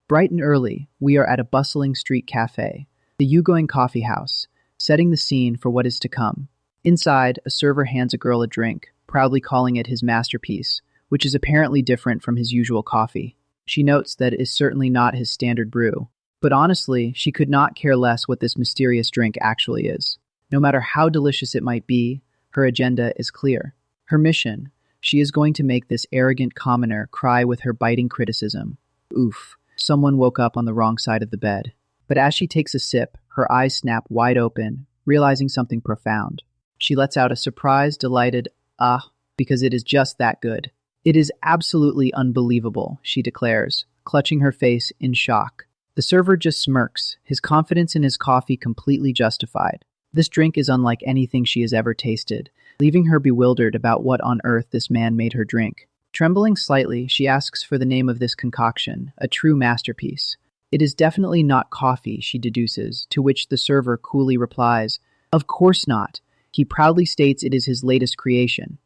Bright and early, we are at a bustling street cafe, the Yugoing Coffee House, setting the scene for what is to come. Inside, a server hands a girl a drink, proudly calling it his masterpiece, which is apparently different from his usual coffee. She notes that it is certainly not his standard brew, but honestly, she could not care less what this mysterious drink actually is. No matter how delicious it might be, her agenda is clear. Her mission: she is going to make this arrogant commoner cry with her biting criticism. Oof, someone woke up on the wrong side of the bed. But as she takes a sip, her eyes snap wide open, realizing something profound. She lets out a surprised, delighted, "ah," because it is just that good. "It is absolutely unbelievable," she declares, clutching her face in shock. The server just smirks, his confidence in his coffee completely justified. This drink is unlike anything she has ever tasted, leaving her bewildered about what on earth this man made her drink. Trembling slightly, she asks for the name of this concoction, a true masterpiece. "It is definitely not coffee," she deduces, to which the server coolly replies, "Of course not." He proudly states it is his latest creation.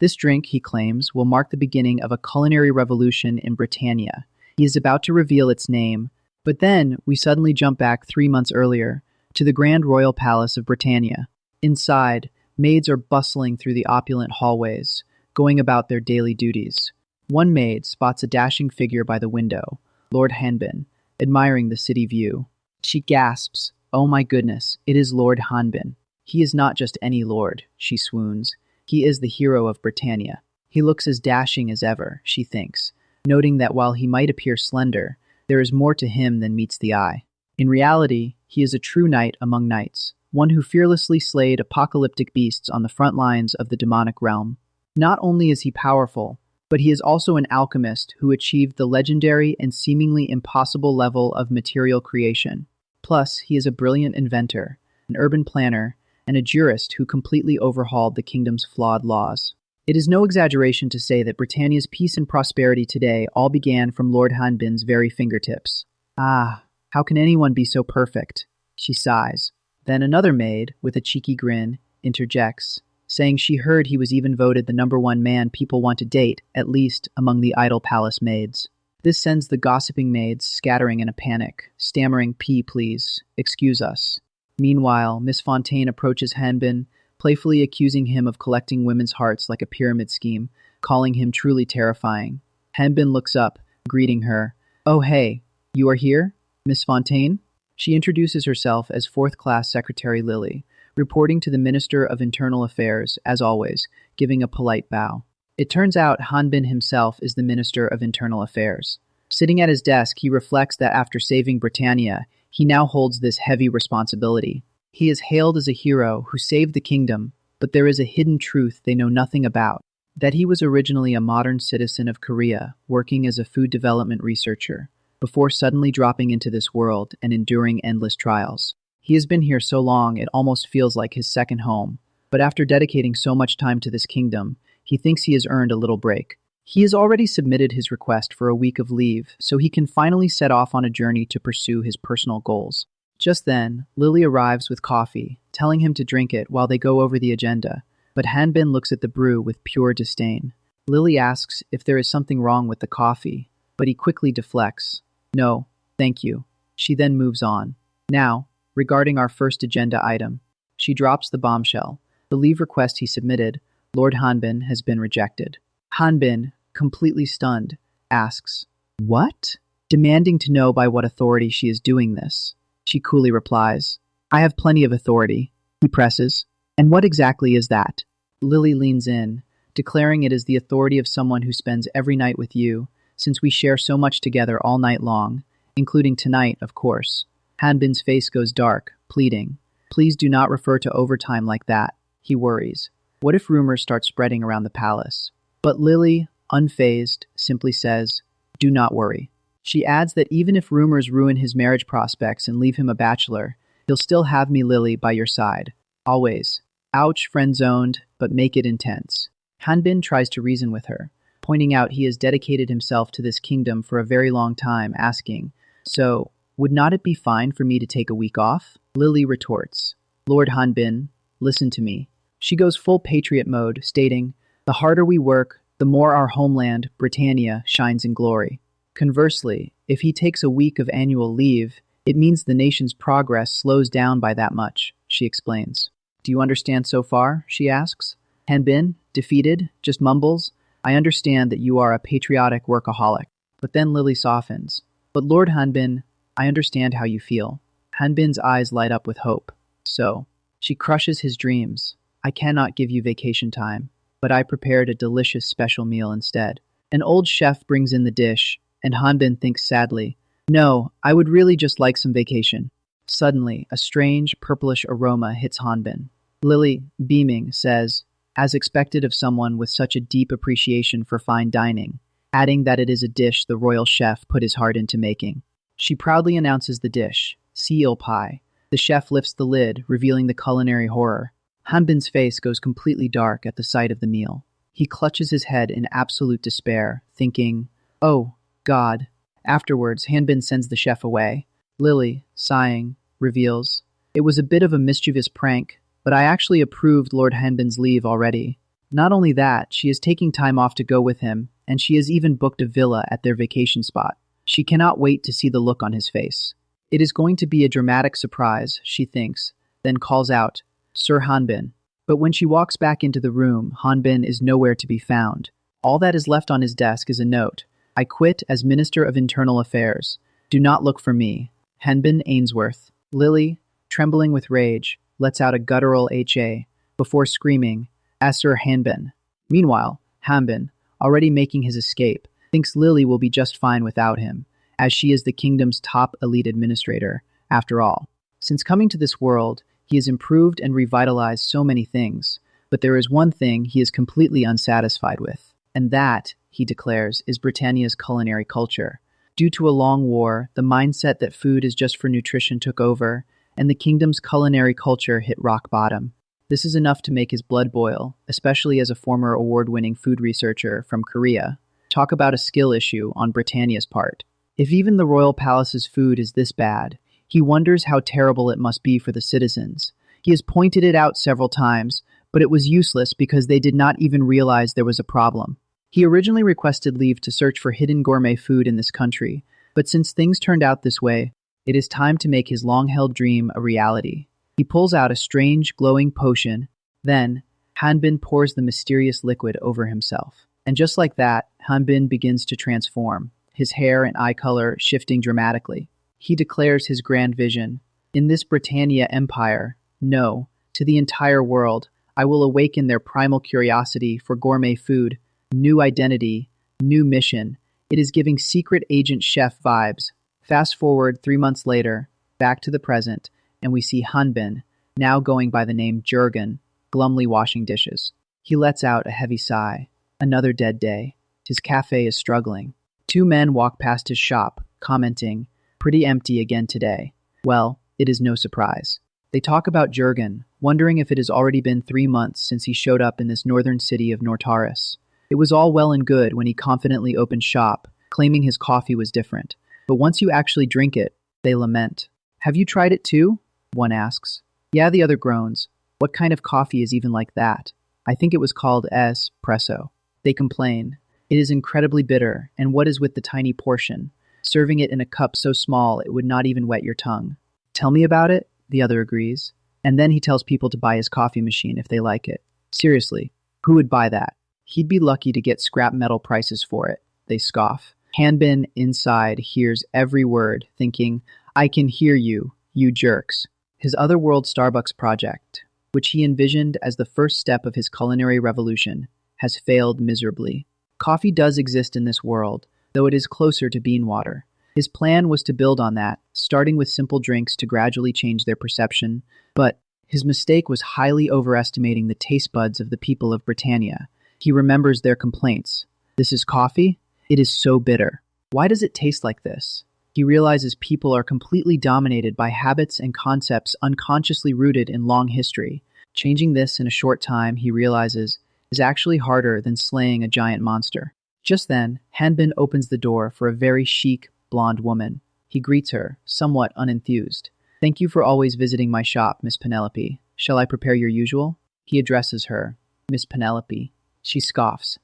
This drink, he claims, will mark the beginning of a culinary revolution in Britannia. He is about to reveal its name, but then we suddenly jump back 3 months earlier to the Grand Royal Palace of Britannia. Inside, maids are bustling through the opulent hallways, going about their daily duties. One maid spots a dashing figure by the window, Lord Hanbin, admiring the city view. She gasps, "Oh my goodness, it is Lord Hanbin." "He is not just any lord," she swoons. "He is the hero of Britannia." He looks as dashing as ever, she thinks, noting that while he might appear slender, there is more to him than meets the eye. In reality, he is a true knight among knights, one who fearlessly slayed apocalyptic beasts on the front lines of the demonic realm. Not only is he powerful, but he is also an alchemist who achieved the legendary and seemingly impossible level of material creation. Plus, he is a brilliant inventor, an urban planner, and a jurist who completely overhauled the kingdom's flawed laws. It is no exaggeration to say that Britannia's peace and prosperity today all began from Lord Hanbin's very fingertips. "Ah, how can anyone be so perfect?" she sighs. Then another maid, with a cheeky grin, interjects, saying she heard he was even voted the #1 man people want to date, at least among the idle palace maids. This sends the gossiping maids scattering in a panic, stammering, please, excuse us." Meanwhile, Miss Fontaine approaches Hanbin, playfully accusing him of collecting women's hearts like a pyramid scheme, calling him truly terrifying. Hanbin looks up, greeting her. "Oh hey, you are here, Miss Fontaine?" She introduces herself as 4th Class Secretary Lily, reporting to the Minister of Internal Affairs, as always, giving a polite bow. It turns out Hanbin himself is the Minister of Internal Affairs. Sitting at his desk, he reflects that after saving Britannia, he now holds this heavy responsibility. He is hailed as a hero who saved the kingdom, but there is a hidden truth they know nothing about, that he was originally a modern citizen of Korea, working as a food development researcher, before suddenly dropping into this world and enduring endless trials. He has been here so long it almost feels like his second home, but after dedicating so much time to this kingdom, he thinks he has earned a little break. He has already submitted his request for a week of leave, so he can finally set off on a journey to pursue his personal goals. Just then, Lily arrives with coffee, telling him to drink it while they go over the agenda, but Hanbin looks at the brew with pure disdain. Lily asks if there is something wrong with the coffee, but he quickly deflects. "No, thank you." She then moves on. Now, regarding our first agenda item, she drops the bombshell. The leave request he submitted, Lord Hanbin, has been rejected. Hanbin, completely stunned, asks, "What?" demanding to know by what authority she is doing this. She coolly replies, "I have plenty of authority," he presses. "And what exactly is that?" Lily leans in, declaring it is the authority of someone who spends every night with you, since we share so much together all night long, including tonight, of course. Hanbin's face goes dark, pleading, "Please do not refer to overtime like that." He worries. What if rumors start spreading around the palace? But Lily, unfazed, simply says, "Do not worry." She adds that even if rumors ruin his marriage prospects and leave him a bachelor, he'll still have me, Lily, by your side. Always. Ouch, friend-zoned, but make it intense. Hanbin tries to reason with her, pointing out he has dedicated himself to this kingdom for a very long time, asking, "So, would not it be fine for me to take a week off?" Lily retorts, "Lord Hanbin, listen to me." She goes full patriot mode, stating, "The harder we work, the more our homeland, Britannia, shines in glory." Conversely, If he takes a week of annual leave, it means the nation's progress slows down by that much, she explains. Do you understand so far? She asks. Hanbin, defeated, just mumbles, I understand that you are a patriotic workaholic. But then Lily softens. But Lord Hanbin, I understand how you feel. Hanbin's eyes light up with hope. So, she crushes his dreams. I cannot give you vacation time, but I prepared a delicious special meal instead. An old chef brings in the dish, and Hanbin thinks sadly, no, I would really just like some vacation. Suddenly, a strange, purplish aroma hits Hanbin. Lily, beaming, says, as expected of someone with such a deep appreciation for fine dining, adding that it is a dish the royal chef put his heart into making. She proudly announces the dish, seal pie. The chef lifts the lid, revealing the culinary horror. Hanbin's face goes completely dark at the sight of the meal. He clutches his head in absolute despair, thinking, oh, God. Afterwards, Hanbin sends the chef away. Lily, sighing, reveals, it was a bit of a mischievous prank, but I actually approved Lord Hanbin's leave already. Not only that, she is taking time off to go with him, and she has even booked a villa at their vacation spot. She cannot wait to see the look on his face. It is going to be a dramatic surprise, she thinks, then calls out, Sir Hanbin. But when she walks back into the room, Hanbin is nowhere to be found. All that is left on his desk is a note. I quit as Minister of Internal Affairs. Do not look for me. Hanbin Ainsworth. Lily, trembling with rage, lets out a guttural HA before screaming, as Sir Hanbin. Meanwhile, Hanbin, already making his escape, thinks Lily will be just fine without him, as she is the kingdom's top elite administrator, after all. Since coming to this world, he has improved and revitalized so many things, but there is one thing he is completely unsatisfied with, and that, he declares, is Britannia's culinary culture. Due to a long war, the mindset that food is just for nutrition took over, and the kingdom's culinary culture hit rock bottom. This is enough to make his blood boil, especially as a former award-winning food researcher from Korea. Talk about a skill issue on Britannia's part. If even the royal palace's food is this bad, he wonders how terrible it must be for the citizens. He has pointed it out several times, but it was useless because they did not even realize there was a problem. He originally requested leave to search for hidden gourmet food in this country, but since things turned out this way, it is time to make his long-held dream a reality. He pulls out a strange, glowing potion. Then, Hanbin pours the mysterious liquid over himself. And just like that, Hanbin begins to transform, his hair and eye color shifting dramatically. He declares his grand vision. In this Britannia Empire, no, to the entire world, I will awaken their primal curiosity for gourmet food, new identity, new mission. It is giving secret agent chef vibes. Fast forward 3 months later, back to the present, and we see Hanbin, now going by the name Jurgen, glumly washing dishes. He lets out a heavy sigh. Another dead day. His cafe is struggling. 2 men walk past his shop, commenting, pretty empty again today. Well, it is no surprise. They talk about Jurgen, wondering if it has already been 3 months since he showed up in this northern city of Nortaris. It was all well and good when he confidently opened shop, claiming his coffee was different. But once you actually drink it, they lament. Have you tried it too? One asks. Yeah, the other groans. What kind of coffee is even like that? I think it was called espresso. They complain. It is incredibly bitter, and what is with the tiny portion? Serving it in a cup so small it would not even wet your tongue. Tell me about it, the other agrees. And then he tells people to buy his coffee machine if they like it. Seriously, who would buy that? He'd be lucky to get scrap metal prices for it, they scoff. Hanbin inside hears every word, thinking, I can hear you, you jerks. His otherworld Starbucks project, which he envisioned as the first step of his culinary revolution, has failed miserably. Coffee does exist in this world, though it is closer to bean water. His plan was to build on that, starting with simple drinks to gradually change their perception, but his mistake was highly overestimating the taste buds of the people of Britannia. He remembers their complaints. This is coffee? It is so bitter. Why does it taste like this? He realizes people are completely dominated by habits and concepts unconsciously rooted in long history. Changing this in a short time, he realizes, is actually harder than slaying a giant monster. Just then, Hanbin opens the door for a very chic, blonde woman. He greets her, somewhat unenthused. Thank you for always visiting my shop, Miss Penelope. Shall I prepare your usual? He addresses her, Miss Penelope. She scoffs.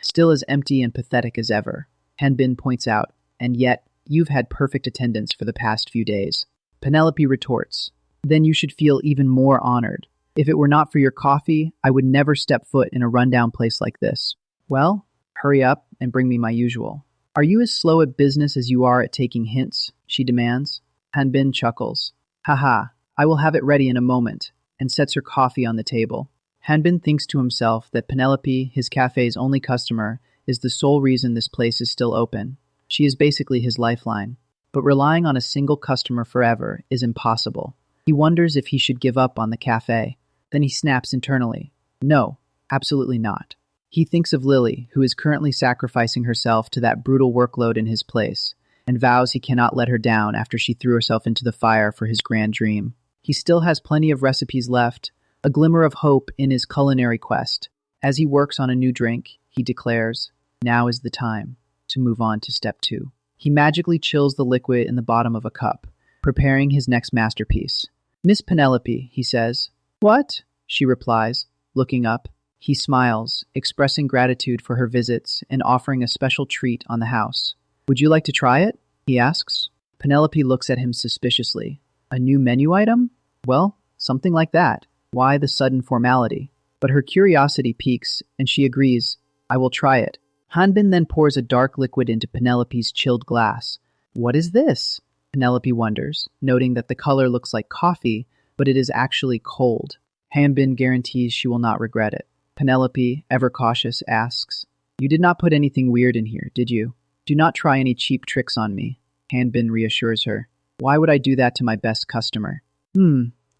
Still as empty and pathetic as ever. Hanbin points out, and yet, You've had perfect attendance for the past few days. Penelope retorts, then you should feel even more honored. If it were not for your coffee, I would never step foot in a rundown place like this. Well, hurry up and bring me my usual. Are you as slow at business as you are at taking hints? She demands. Hanbin chuckles. Haha, I will have it ready in a moment, and sets her coffee on the table. Hanbin thinks to himself that Penelope, his cafe's only customer, is the sole reason this place is still open. She is basically his lifeline. But relying on a single customer forever is impossible. He wonders if he should give up on the cafe. Then he snaps internally. No, absolutely not. He thinks of Lily, who is currently sacrificing herself to that brutal workload in his place, and vows he cannot let her down after she threw herself into the fire for his grand dream. He still has plenty of recipes left, a glimmer of hope in his culinary quest. As he works on a new drink, he declares, now is the time to move on to step 2. He magically chills the liquid in the bottom of a cup, preparing his next masterpiece. Miss Penelope, he says. What? She replies, looking up. He smiles, expressing gratitude for her visits and offering a special treat on the house. Would you like to try it? He asks. Penelope looks at him suspiciously. A new menu item? Well, something like that. Why the sudden formality? But her curiosity piques, and she agrees, I will try it. Hanbin then pours a dark liquid into Penelope's chilled glass. What is this? Penelope wonders, noting that the color looks like coffee, but it is actually cold. Hanbin guarantees she will not regret it. Penelope, ever cautious, asks, You did not put anything weird in here, did you? Do not try any cheap tricks on me. Hanbin reassures her. Why would I do that to my best customer?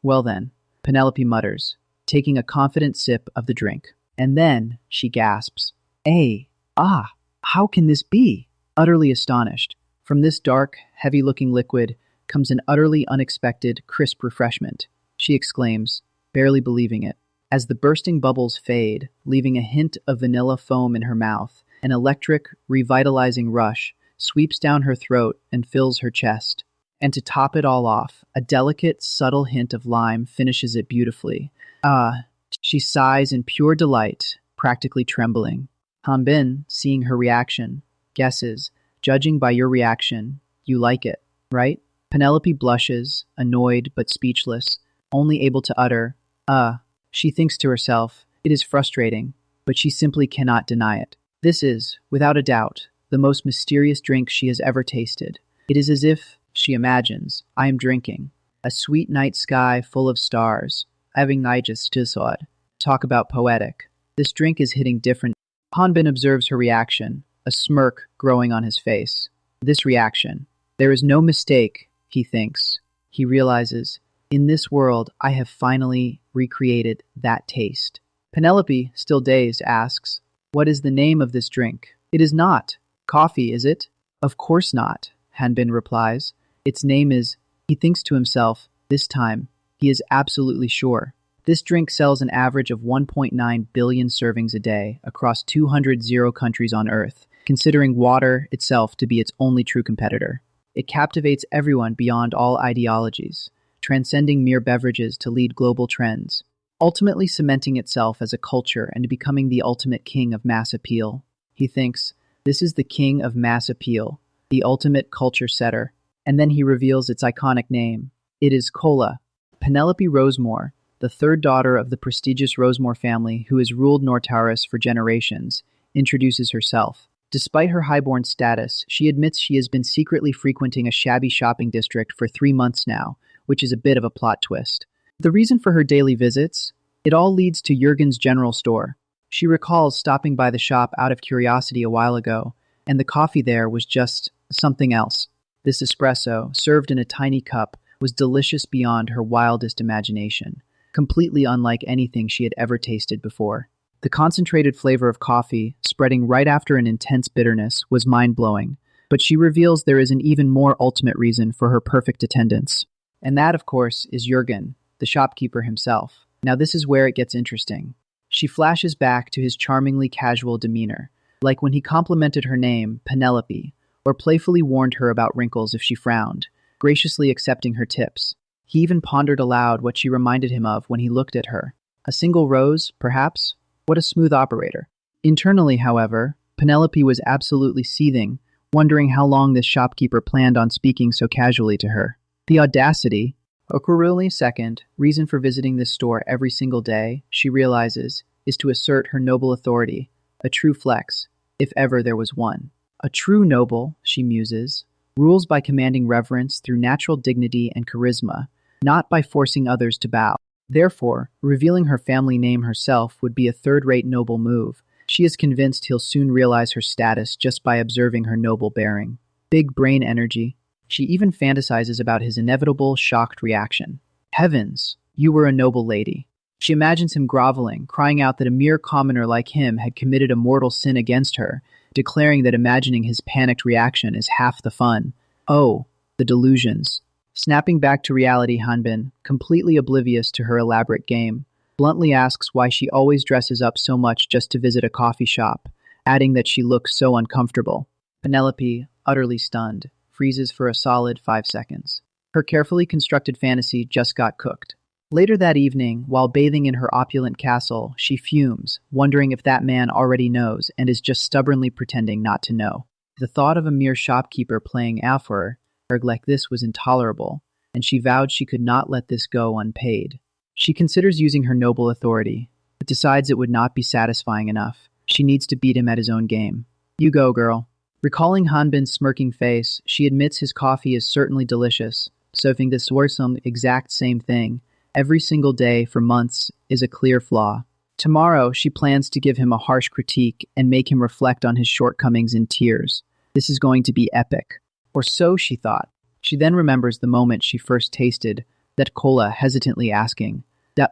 Well then, Penelope mutters, taking a confident sip of the drink. And then she gasps, how can this be? Utterly astonished. From this dark, heavy-looking liquid comes an utterly unexpected, crisp refreshment. She exclaims, barely believing it. As the bursting bubbles fade, leaving a hint of vanilla foam in her mouth, an electric, revitalizing rush sweeps down her throat and fills her chest. And to top it all off, a delicate, subtle hint of lime finishes it beautifully. She sighs in pure delight, practically trembling. Hanbin, seeing her reaction, guesses, judging by your reaction, you like it, right? Penelope blushes, annoyed but speechless, only able to utter, She thinks to herself, it is frustrating, but she simply cannot deny it. This is, without a doubt, the most mysterious drink she has ever tasted. It is as if, she imagines, I am drinking a sweet night sky full of stars. Having Nijus talk about poetic. This drink is hitting different. Hanbin observes her reaction, a smirk growing on his face. This reaction. There is no mistake, he thinks. He realizes, in this world, I have finally recreated that taste. Penelope, still dazed, asks, What is the name of this drink? It is not coffee, is it? Of course not, Hanbin replies. Its name is, he thinks to himself, this time, he is absolutely sure. This drink sells an average of 1.9 billion servings a day across 200 countries on Earth, considering water itself to be its only true competitor. It captivates everyone beyond all ideologies, transcending mere beverages to lead global trends, ultimately cementing itself as a culture and becoming the ultimate king of mass appeal. He thinks, this is the king of mass appeal, the ultimate culture setter. And then he reveals its iconic name. It is Cola. Penelope Rosemore, the third daughter of the prestigious Rosemore family who has ruled Nortaris for generations, introduces herself. Despite her highborn status, she admits she has been secretly frequenting a shabby shopping district for 3 months now, which is a bit of a plot twist. The reason for her daily visits? It all leads to Jurgen's general store. She recalls stopping by the shop out of curiosity a while ago, and the coffee there was just something else. This espresso, served in a tiny cup, was delicious beyond her wildest imagination, completely unlike anything she had ever tasted before. The concentrated flavor of coffee, spreading right after an intense bitterness, was mind-blowing, but she reveals there is an even more ultimate reason for her perfect attendance. And that, of course, is Jurgen, the shopkeeper himself. Now this is where it gets interesting. She flashes back to his charmingly casual demeanor, like when he complimented her name, Penelope, or playfully warned her about wrinkles if she frowned, graciously accepting her tips. He even pondered aloud what she reminded him of when he looked at her. A single rose, perhaps? What a smooth operator. Internally, however, Penelope was absolutely seething wondering how long this shopkeeper planned on speaking so casually to her. The audacity! Okurili's second reason for visiting this store every single day, she realizes, is to assert her noble authority, a true flex, if ever there was one. A true noble, she muses, rules by commanding reverence through natural dignity and charisma, not by forcing others to bow. Therefore, revealing her family name herself would be a third-rate noble move. She is convinced he'll soon realize her status just by observing her noble bearing. Big brain energy. She even fantasizes about his inevitable, shocked reaction. Heavens, you were a noble lady. She imagines him groveling, crying out that a mere commoner like him had committed a mortal sin against her, declaring that imagining his panicked reaction is half the fun. Oh, the delusions. Snapping back to reality, Hanbin, completely oblivious to her elaborate game, bluntly asks why she always dresses up so much just to visit a coffee shop, adding that she looks so uncomfortable. Penelope, utterly stunned, freezes for a solid 5 seconds. Her carefully constructed fantasy just got cooked. Later that evening, while bathing in her opulent castle, she fumes, wondering if that man already knows and is just stubbornly pretending not to know. The thought of a mere shopkeeper playing Alfur like this was intolerable, and she vowed she could not let this go unpaid. She considers using her noble authority, but decides it would not be satisfying enough. She needs to beat him at his own game. You go, girl. Recalling Hanbin's smirking face, she admits his coffee is certainly delicious, so if this were some exact same thing, every single day for months is a clear flaw. Tomorrow, she plans to give him a harsh critique and make him reflect on his shortcomings in tears. This is going to be epic. Or so she thought. She then remembers the moment she first tasted that cola, hesitantly asking, W,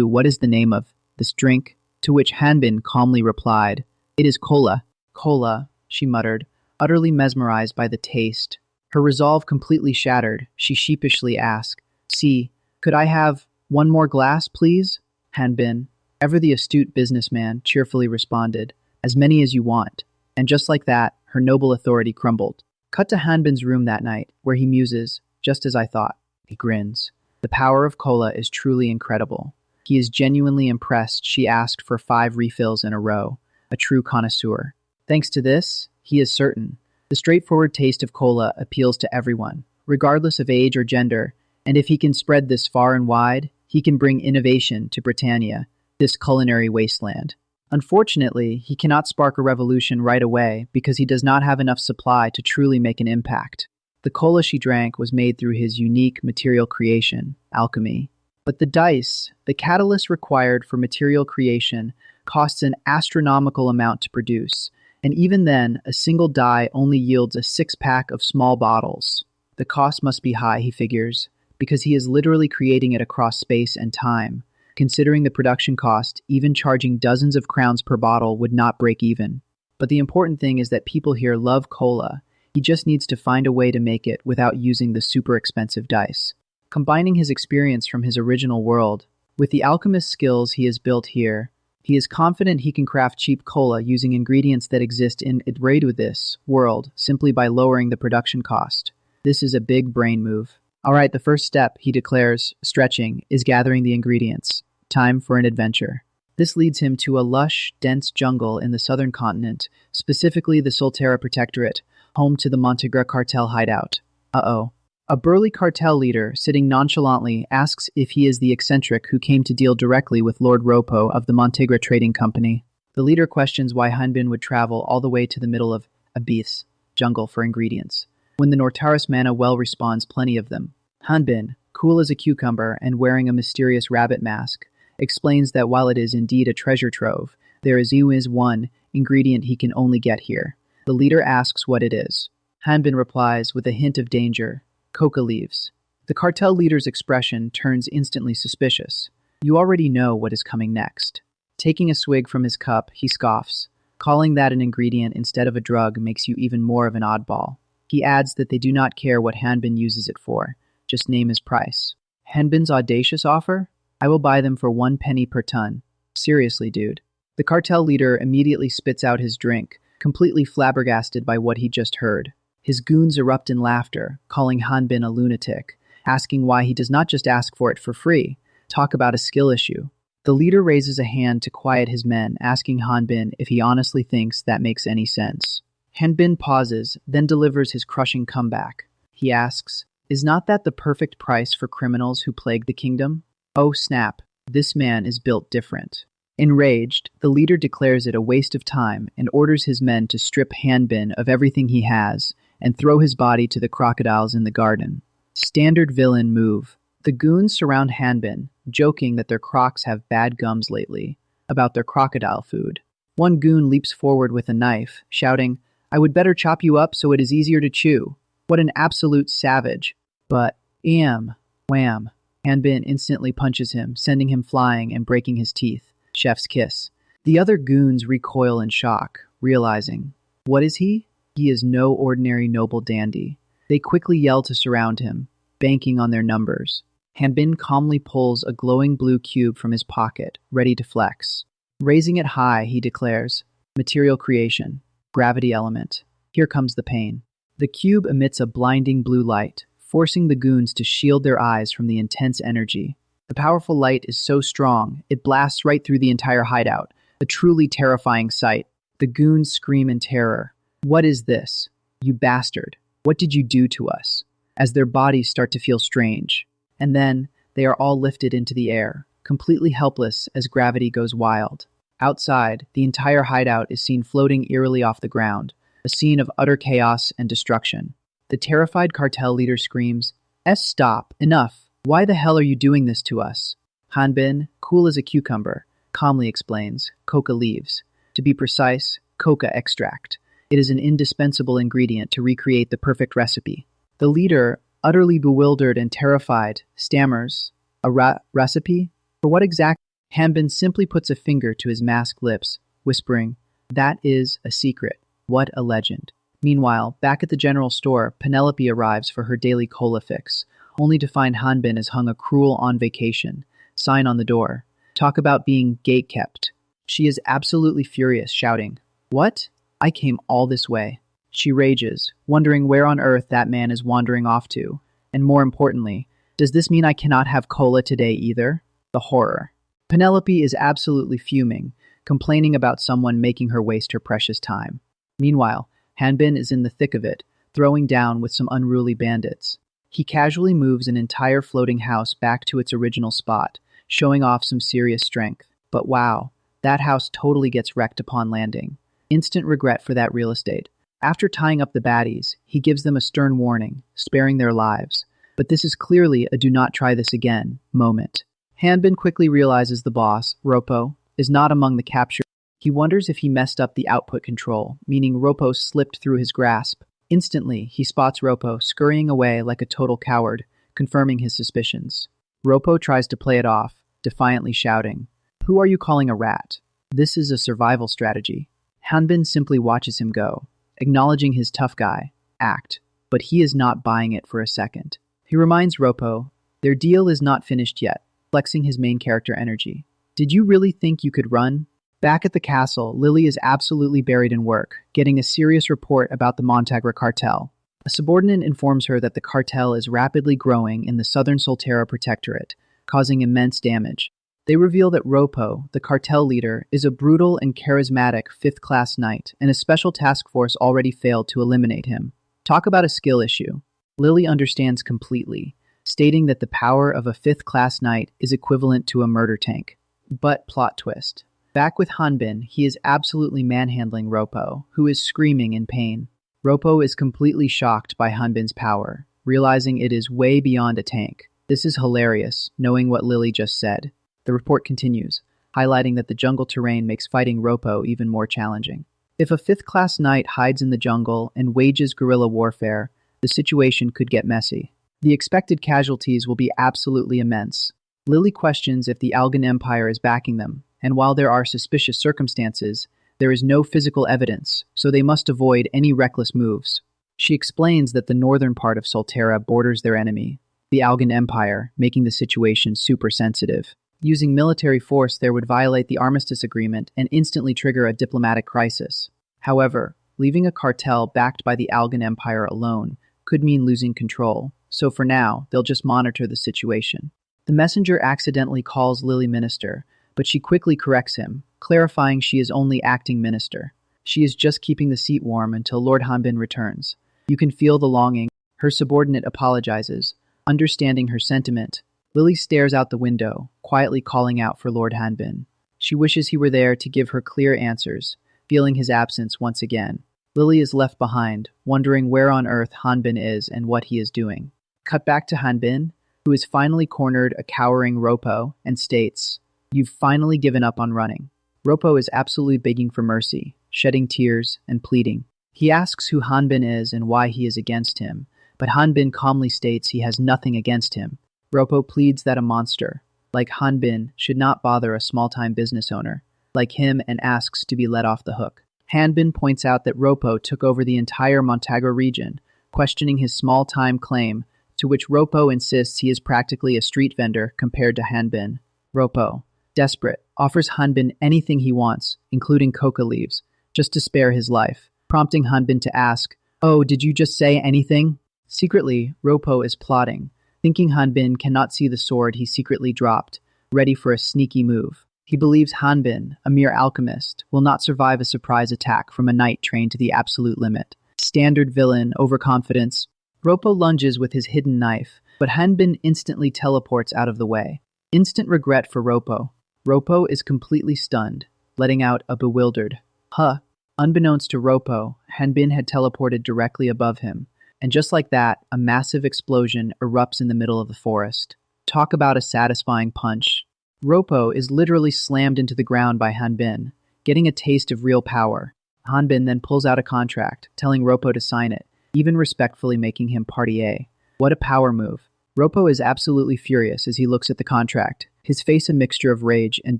what is the name of this drink? To which Hanbin calmly replied, It is cola. Cola, she muttered, utterly mesmerized by the taste. Her resolve completely shattered, she sheepishly asked, See, could I have one more glass, please? Hanbin, ever the astute businessman, cheerfully responded, As many as you want. And just like that, her noble authority crumbled. Cut to Hanbin's room that night, where he muses, just as I thought. He grins. The power of cola is truly incredible. He is genuinely impressed she asked for 5 refills in a row, a true connoisseur. Thanks to this, he is certain. The straightforward taste of cola appeals to everyone, regardless of age or gender, and if he can spread this far and wide, he can bring innovation to Britannia, this culinary wasteland. Unfortunately, he cannot spark a revolution right away because he does not have enough supply to truly make an impact. The cola she drank was made through his unique material creation, alchemy. But the dice, the catalyst required for material creation, costs an astronomical amount to produce, and even then, a single die only yields a 6-pack of small bottles. The cost must be high, he figures, because he is literally creating it across space and time. Considering the production cost, even charging dozens of crowns per bottle would not break even. But the important thing is that people here love cola. He just needs to find a way to make it without using the super expensive dice. Combining his experience from his original world with the alchemist skills he has built here, he is confident he can craft cheap cola using ingredients that exist in this world simply by lowering the production cost. This is a big brain move. All right, the first step, he declares, stretching, is gathering the ingredients. Time for an adventure. This leads him to a lush, dense jungle in the southern continent, specifically the Solterra Protectorate, home to the Montegra Cartel hideout. A burly cartel leader, sitting nonchalantly, asks if he is the eccentric who came to deal directly with Lord Ropo of the Montegra Trading Company. The leader questions why Hanbin would travel all the way to the middle of Abyss jungle for ingredients, when the Nortaris Mana well responds plenty of them. Hanbin, cool as a cucumber and wearing a mysterious rabbit mask, explains that while it is indeed a treasure trove, there is one ingredient he can only get here. The leader asks what it is. Hanbin replies with a hint of danger, coca leaves. The cartel leader's expression turns instantly suspicious. You already know what is coming next. Taking a swig from his cup, he scoffs. Calling that an ingredient instead of a drug makes you even more of an oddball. He adds that they do not care what Hanbin uses it for, just name his price. Hanbin's audacious offer? I will buy them for 1 penny per ton. Seriously, dude. The cartel leader immediately spits out his drink, completely flabbergasted by what he just heard. His goons erupt in laughter, calling Hanbin a lunatic, asking why he does not just ask for it for free. Talk about a skill issue. The leader raises a hand to quiet his men, asking Hanbin if he honestly thinks that makes any sense. Hanbin pauses, then delivers his crushing comeback. He asks, "Is not that the perfect price for criminals who plague the kingdom?" Oh snap, this man is built different. Enraged, the leader declares it a waste of time and orders his men to strip Hanbin of everything he has and throw his body to the crocodiles in the garden. Standard villain move. The goons surround Hanbin, joking that their crocs have bad gums lately, about their crocodile food. One goon leaps forward with a knife, shouting, "I would better chop you up so it is easier to chew." What an absolute savage. But, wham. Hanbin instantly punches him, sending him flying and breaking his teeth. Chef's kiss. The other goons recoil in shock, realizing, what is he? He is no ordinary noble dandy. They quickly yell to surround him, banking on their numbers. Hanbin calmly pulls a glowing blue cube from his pocket, ready to flex. Raising it high, he declares, "Material creation, gravity element. Here comes the pain." The cube emits a blinding blue light, forcing the goons to shield their eyes from the intense energy. The powerful light is so strong, it blasts right through the entire hideout, a truly terrifying sight. The goons scream in terror. "What is this? You bastard! What did you do to us?" As their bodies start to feel strange. And then, they are all lifted into the air, completely helpless as gravity goes wild. Outside, the entire hideout is seen floating eerily off the ground, a scene of utter chaos and destruction. The terrified cartel leader screams, Stop! Enough! Why the hell are you doing this to us?" Hanbin, cool as a cucumber, calmly explains, "Coca leaves. To be precise, coca extract. It is an indispensable ingredient to recreate the perfect recipe." The leader, utterly bewildered and terrified, stammers, "A recipe? For what exactly?" Hanbin simply puts a finger to his masked lips, whispering, "That is a secret. What a legend." Meanwhile, back at the general store, Penelope arrives for her daily cola fix, only to find Hanbin has hung a cruel "on vacation" sign on the door. Talk about being gate-kept. She is absolutely furious, shouting, "What? I came all this way." She rages, wondering where on earth that man is wandering off to. And more importantly, does this mean I cannot have cola today either? The horror. Penelope is absolutely fuming, complaining about someone making her waste her precious time. Meanwhile, Hanbin is in the thick of it, throwing down with some unruly bandits. He casually moves an entire floating house back to its original spot, showing off some serious strength. But wow, that house totally gets wrecked upon landing. Instant regret for that real estate. After tying up the baddies, he gives them a stern warning, sparing their lives. But this is clearly a "do not try this again" moment. Hanbin quickly realizes the boss, Ropo, is not among the captured. He wonders if he messed up the output control, meaning Ropo slipped through his grasp. Instantly, he spots Ropo scurrying away like a total coward, confirming his suspicions. Ropo tries to play it off, defiantly shouting, "Who are you calling a rat? This is a survival strategy." Hanbin simply watches him go, acknowledging his tough guy act, but he is not buying it for a second. He reminds Ropo, their deal is not finished yet, flexing his main character energy. "Did you really think you could run?" Back at the castle, Lily is absolutely buried in work, getting a serious report about the Montagra cartel. A subordinate informs her that the cartel is rapidly growing in the southern Solterra protectorate, causing immense damage. They reveal that Ropo, the cartel leader, is a brutal and charismatic fifth-class knight, and a special task force already failed to eliminate him. Talk about a skill issue. Lily understands completely, stating that the power of a fifth-class knight is equivalent to a murder tank. But plot twist. Back with Hanbin, he is absolutely manhandling Ropo, who is screaming in pain. Ropo is completely shocked by Hanbin's power, realizing it is way beyond a tank. This is hilarious, knowing what Lily just said. The report continues, highlighting that the jungle terrain makes fighting Ropo even more challenging. If a fifth-class knight hides in the jungle and wages guerrilla warfare, the situation could get messy. The expected casualties will be absolutely immense. Lily questions if the Algan Empire is backing them, and while there are suspicious circumstances, there is no physical evidence, so they must avoid any reckless moves. She explains that the northern part of Solterra borders their enemy, the Algan Empire, making the situation super sensitive. Using military force there would violate the armistice agreement and instantly trigger a diplomatic crisis. However, leaving a cartel backed by the Algan Empire alone could mean losing control, so for now, they'll just monitor the situation. The messenger accidentally calls Lily Minister, but she quickly corrects him, clarifying she is only acting minister. She is just keeping the seat warm until Lord Hanbin returns. You can feel the longing. Her subordinate apologizes. Understanding her sentiment, Lily stares out the window, quietly calling out for Lord Hanbin. She wishes he were there to give her clear answers, feeling his absence once again. Lily is left behind, wondering where on earth Hanbin is and what he is doing. Cut back to Hanbin, who has finally cornered a cowering Ropo and states, "You've finally given up on running." Ropo is absolutely begging for mercy, shedding tears and pleading. He asks who Hanbin is and why he is against him, but Hanbin calmly states he has nothing against him. Ropo pleads that a monster, like Hanbin, should not bother a small-time business owner, like him, and asks to be let off the hook. Hanbin points out that Ropo took over the entire Montagra region, questioning his small-time claim, to which Ropo insists he is practically a street vendor compared to Hanbin. Ropo, desperate, offers Hanbin anything he wants, including coca leaves, just to spare his life, prompting Hanbin to ask, "Oh, did you just say anything?" Secretly, Ropo is plotting, thinking Hanbin cannot see the sword he secretly dropped, ready for a sneaky move. He believes Hanbin, a mere alchemist, will not survive a surprise attack from a knight trained to the absolute limit. Standard villain, overconfidence. Ropo lunges with his hidden knife, but Hanbin instantly teleports out of the way. Instant regret for Ropo. Ropo is completely stunned, letting out a bewildered, "Huh." Unbeknownst to Ropo, Hanbin had teleported directly above him, and just like that, a massive explosion erupts in the middle of the forest. Talk about a satisfying punch. Ropo is literally slammed into the ground by Hanbin, getting a taste of real power. Hanbin then pulls out a contract, telling Ropo to sign it, even respectfully making him party A. What a power move. Ropo is absolutely furious as he looks at the contract, his face a mixture of rage and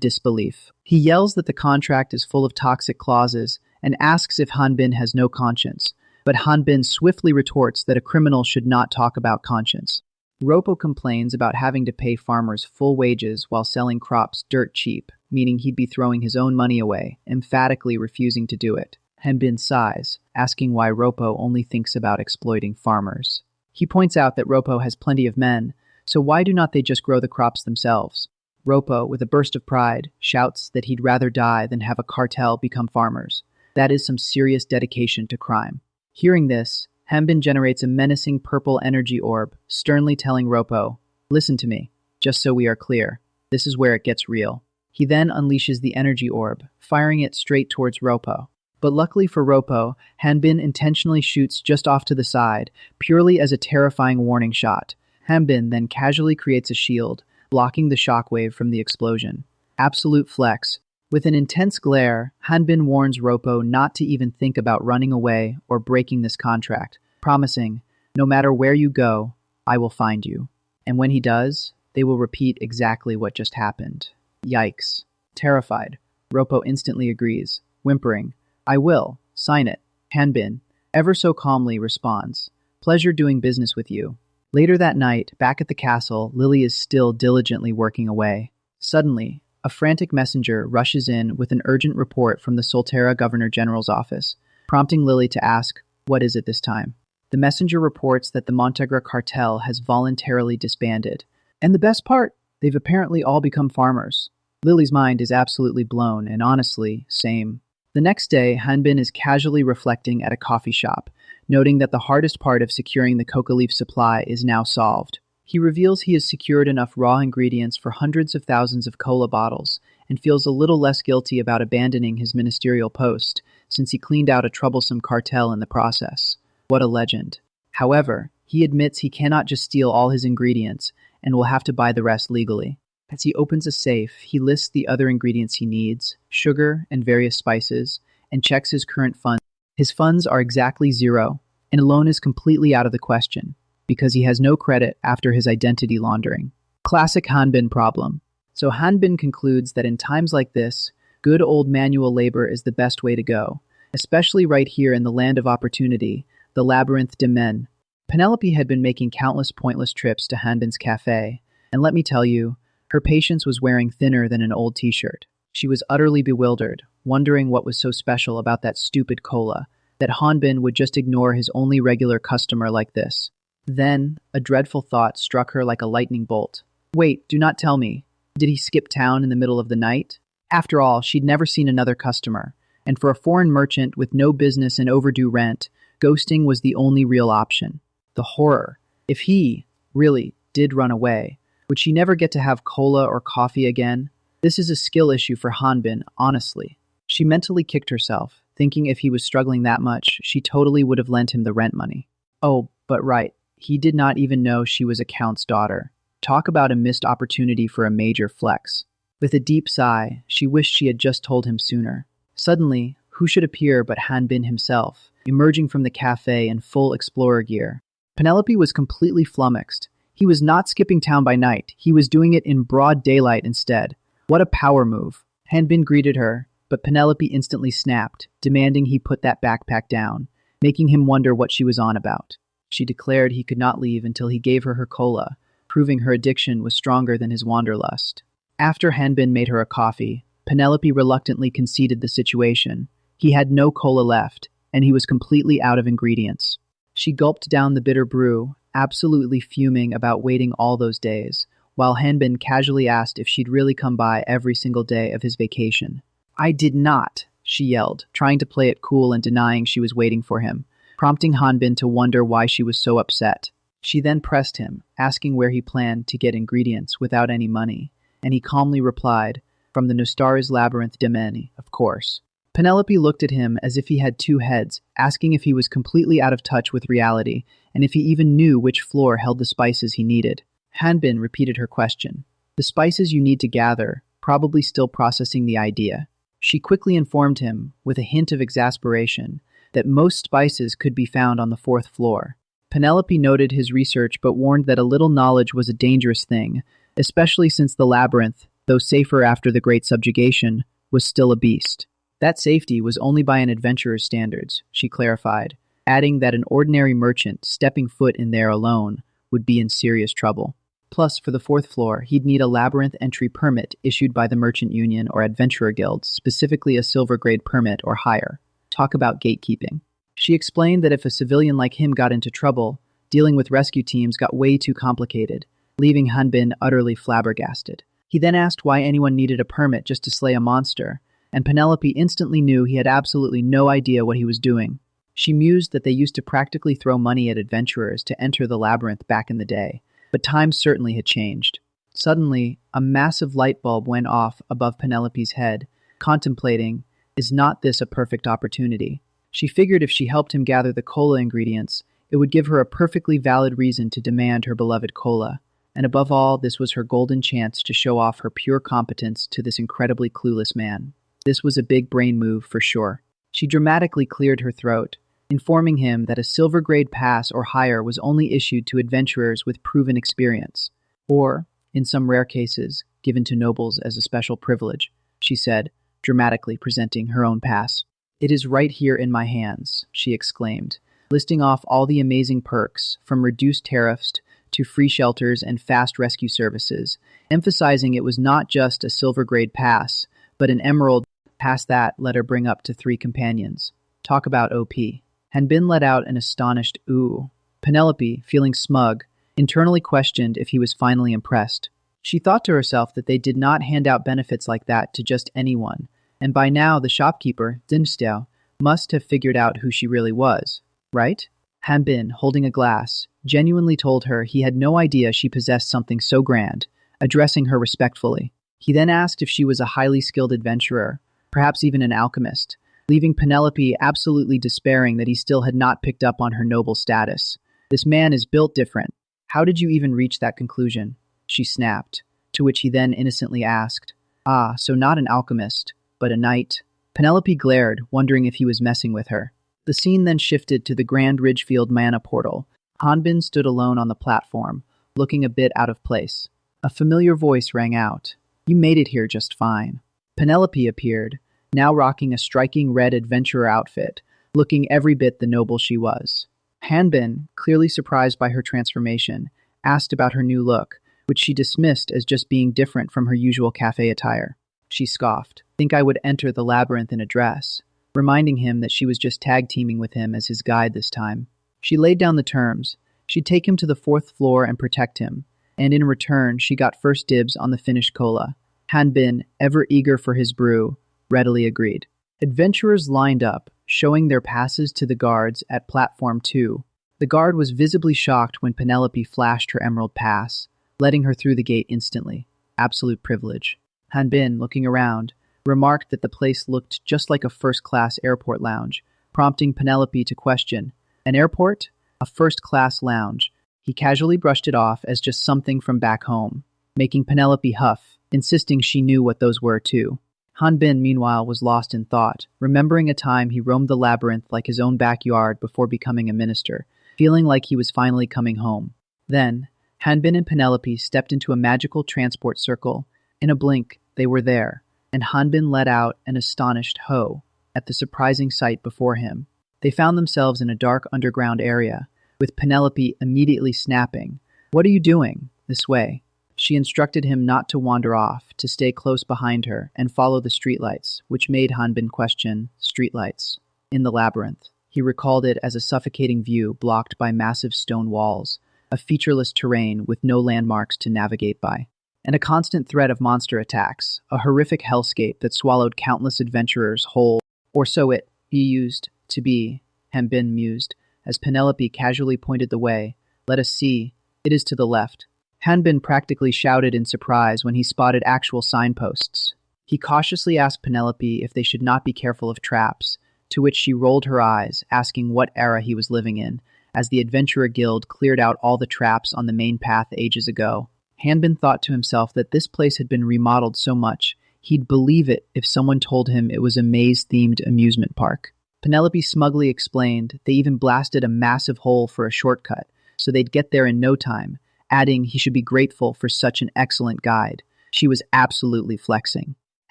disbelief. He yells that the contract is full of toxic clauses and asks if Hanbin has no conscience, but Hanbin swiftly retorts that a criminal should not talk about conscience. Ropo complains about having to pay farmers full wages while selling crops dirt cheap, meaning he'd be throwing his own money away, emphatically refusing to do it. Hanbin sighs, asking why Ropo only thinks about exploiting farmers. He points out that Ropo has plenty of men, so why do not they just grow the crops themselves? Ropo, with a burst of pride, shouts that he'd rather die than have a cartel become farmers. That is some serious dedication to crime. Hearing this, Hanbin generates a menacing purple energy orb, sternly telling Ropo, "Listen to me, just so we are clear. This is where it gets real." He then unleashes the energy orb, firing it straight towards Ropo. But luckily for Ropo, Hanbin intentionally shoots just off to the side, purely as a terrifying warning shot. Hanbin then casually creates a shield, blocking the shockwave from the explosion. Absolute flex. With an intense glare, Hanbin warns Ropo not to even think about running away or breaking this contract, promising, "No matter where you go, I will find you." And when he does, they will repeat exactly what just happened. Yikes. Terrified, Ropo instantly agrees, whimpering, "I will. Sign it." Hanbin, ever so calmly, responds, "Pleasure doing business with you." Later that night, back at the castle, Lily is still diligently working away. Suddenly, a frantic messenger rushes in with an urgent report from the Solterra Governor General's office, prompting Lily to ask, "What is it this time?" The messenger reports that the Montagra cartel has voluntarily disbanded. And the best part, they've apparently all become farmers. Lily's mind is absolutely blown, and honestly, same. The next day, Hanbin is casually reflecting at a coffee shop, noting that the hardest part of securing the coca leaf supply is now solved. He reveals he has secured enough raw ingredients for hundreds of thousands of cola bottles, and feels a little less guilty about abandoning his ministerial post, since he cleaned out a troublesome cartel in the process. What a legend. However, he admits he cannot just steal all his ingredients, and will have to buy the rest legally. As he opens a safe, he lists the other ingredients he needs, sugar and various spices, and checks his current funds. His funds are exactly 0, and a loan is completely out of the question, because he has no credit after his identity laundering. Classic Hanbin problem. So Hanbin concludes that in times like this, good old manual labor is the best way to go, especially right here in the land of opportunity, the Labyrinth de Men. Penelope had been making countless pointless trips to Hanbin's cafe, and let me tell you, her patience was wearing thinner than an old t-shirt. She was utterly bewildered, wondering what was so special about that stupid cola, that Hanbin would just ignore his only regular customer like this. Then, a dreadful thought struck her like a lightning bolt. Wait, do not tell me. Did he skip town in the middle of the night? After all, she'd never seen another customer, and for a foreign merchant with no business and overdue rent, ghosting was the only real option. The horror. If he, really, did run away, would she never get to have cola or coffee again? This is a skill issue for Hanbin, honestly. She mentally kicked herself, thinking if he was struggling that much, she totally would have lent him the rent money. Oh, but right, he did not even know she was a count's daughter. Talk about a missed opportunity for a major flex. With a deep sigh, she wished she had just told him sooner. Suddenly, who should appear but Hanbin himself, emerging from the cafe in full explorer gear. Penelope was completely flummoxed. He was not skipping town by night, he was doing it in broad daylight instead. What a power move. Hanbin greeted her, but Penelope instantly snapped, demanding he put that backpack down, making him wonder what she was on about. She declared he could not leave until he gave her cola, proving her addiction was stronger than his wanderlust. After Hanbin made her a coffee, Penelope reluctantly conceded the situation. He had no cola left, and he was completely out of ingredients. She gulped down the bitter brew, absolutely fuming about waiting all those days, while Hanbin casually asked if she'd really come by every single day of his vacation. "I did not," she yelled, trying to play it cool and denying she was waiting for him, prompting Hanbin to wonder why she was so upset. She then pressed him, asking where he planned to get ingredients without any money, and he calmly replied, "From the Nostara's Labyrinth Demeni, of course." Penelope looked at him as if he had two heads, asking if he was completely out of touch with reality, and if he even knew which floor held the spices he needed. Hanbin repeated her question. "The spices you need to gather, probably still processing the idea." She quickly informed him, with a hint of exasperation, that most spices could be found on the 4th floor. Penelope noted his research but warned that a little knowledge was a dangerous thing, especially since the labyrinth, though safer after the Great Subjugation, was still a beast. That safety was only by an adventurer's standards, she clarified, adding that an ordinary merchant stepping foot in there alone would be in serious trouble. Plus, for the 4th floor, he'd need a labyrinth entry permit issued by the Merchant Union or Adventurer Guild, specifically a silver grade permit or higher. Talk about gatekeeping. She explained that if a civilian like him got into trouble, dealing with rescue teams got way too complicated, leaving Hanbin utterly flabbergasted. He then asked why anyone needed a permit just to slay a monster, and Penelope instantly knew he had absolutely no idea what he was doing. She mused that they used to practically throw money at adventurers to enter the labyrinth back in the day, but times certainly had changed. Suddenly, a massive light bulb went off above Penelope's head, contemplating, is not this a perfect opportunity? She figured if she helped him gather the cola ingredients, it would give her a perfectly valid reason to demand her beloved cola. And above all, this was her golden chance to show off her pure competence to this incredibly clueless man. This was a big brain move for sure. She dramatically cleared her throat, informing him that a silver grade pass or higher was only issued to adventurers with proven experience, or, in some rare cases, given to nobles as a special privilege, she said, dramatically presenting her own pass. "It is right here in my hands," she exclaimed, listing off all the amazing perks, from reduced tariffs to free shelters and fast rescue services, emphasizing it was not just a silver grade pass, but an emerald. Past that let her bring up to 3 companions. Talk about OP. Hanbin let out an astonished ooh. Penelope, feeling smug, internally questioned if he was finally impressed. She thought to herself that they did not hand out benefits like that to just anyone, and by now the shopkeeper, Dinstao, must have figured out who she really was, right? Hanbin, holding a glass, genuinely told her he had no idea she possessed something so grand, addressing her respectfully. He then asked if she was a highly skilled adventurer, perhaps even an alchemist, leaving Penelope absolutely despairing that he still had not picked up on her noble status. "This man is built different. How did you even reach that conclusion?" she snapped, to which he then innocently asked, "Ah, so not an alchemist, but a knight?" Penelope glared, wondering if he was messing with her. The scene then shifted to the Grand Ridgefield Mana portal. Hanbin stood alone on the platform, looking a bit out of place. A familiar voice rang out. "You made it here just fine." Penelope appeared, now rocking a striking red adventurer outfit, looking every bit the noble she was. Hanbin, clearly surprised by her transformation, asked about her new look, which she dismissed as just being different from her usual cafe attire. She scoffed, "Think I would enter the labyrinth in a dress," reminding him that she was just tag-teaming with him as his guide this time. She laid down the terms. She'd take him to the 4th floor and protect him, and in return she got first dibs on the finished cola. Hanbin, ever eager for his brew, readily agreed. Adventurers lined up, showing their passes to the guards at platform 2. The guard was visibly shocked when Penelope flashed her emerald pass, letting her through the gate instantly. Absolute privilege. Hanbin, looking around, remarked that the place looked just like a first-class airport lounge, prompting Penelope to question, "An airport? A first-class lounge?" He casually brushed it off as just something from back home, making Penelope huff, insisting she knew what those were too. Hanbin, meanwhile, was lost in thought, remembering a time he roamed the labyrinth like his own backyard before becoming a minister, feeling like he was finally coming home. Then, Hanbin and Penelope stepped into a magical transport circle. In a blink, they were there, and Hanbin let out an astonished ho at the surprising sight before him. They found themselves in a dark underground area, with Penelope immediately snapping, "What are you doing? This way." She instructed him not to wander off, to stay close behind her and follow the streetlights, which made Hanbin question streetlights. In the labyrinth, he recalled it as a suffocating view blocked by massive stone walls, a featureless terrain with no landmarks to navigate by, and a constant threat of monster attacks, a horrific hellscape that swallowed countless adventurers whole, or so it used to be, Hanbin mused, as Penelope casually pointed the way. "Let us see. It is to the left." Hanbin practically shouted in surprise when he spotted actual signposts. He cautiously asked Penelope if they should not be careful of traps, to which she rolled her eyes, asking what era he was living in, as the Adventurer Guild cleared out all the traps on the main path ages ago. Hanbin thought to himself that this place had been remodeled so much, he'd believe it if someone told him it was a maze-themed amusement park. Penelope smugly explained they even blasted a massive hole for a shortcut, so they'd get there in no time, adding he should be grateful for such an excellent guide. She was absolutely flexing.